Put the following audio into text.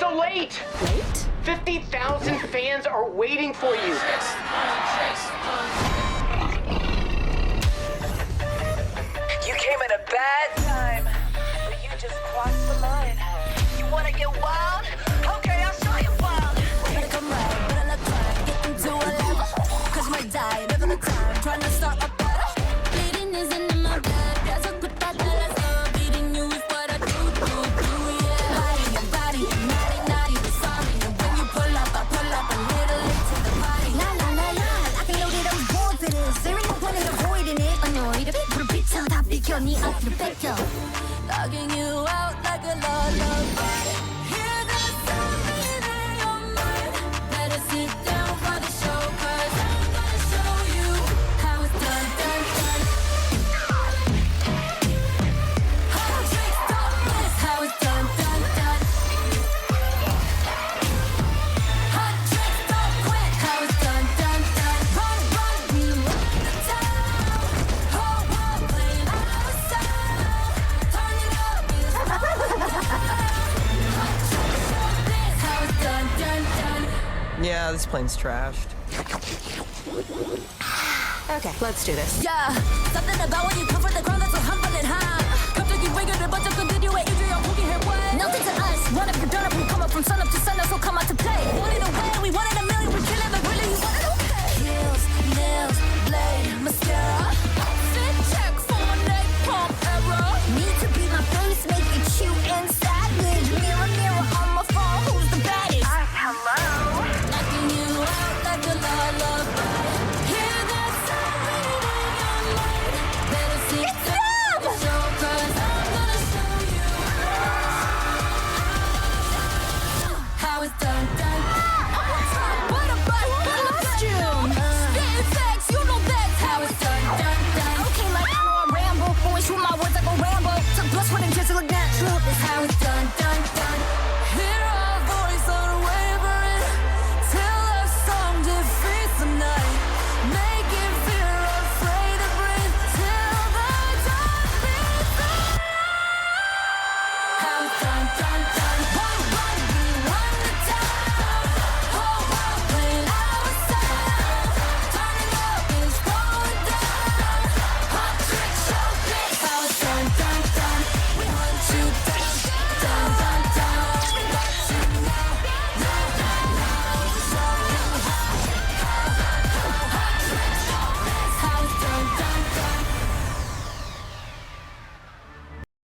so late? Late? 50,000 fans are waiting for you. You came at a bad time, but you just crossed the line. You wanna get wild? Okay, I'll show you wild. Better come right, better not try. Get into a level. Cause you might die, never the time. Trying to start a battle. Bleeding isn't in my blood. That's a good thought that I love. Beating you is what I do, yeah. Body, naughty, the sorry. And when you pull up, I pull up a little late to the party. La la la la, I can load it, I was born for this. There ain't no point in avoiding it. Annoyed, 불을 비춰 다 비켜, 네 앞으로 뺏겨. Logging you out like a lullaby. Hear the sound in your mind. Better sit down for the show, cause I'm gonna show you how it's done, done, done. Hot tricks don't miss, how it's done, done, done. Hot tricks don't quit, how it's done, done, done. Run, we rock the town. Whole world playing our sound. Turn it up, it's Hot tricks don't miss, how it's done, done, done. Yeah, this plane's trashed. Okay, let's do this. Yeah, something about when you come from the ground that's so humble and high. 갑자기 외교를 번쩍 건드려 왜 이주여 포기해 what? Nothing to us, run up, you're done up, we come up from sun up to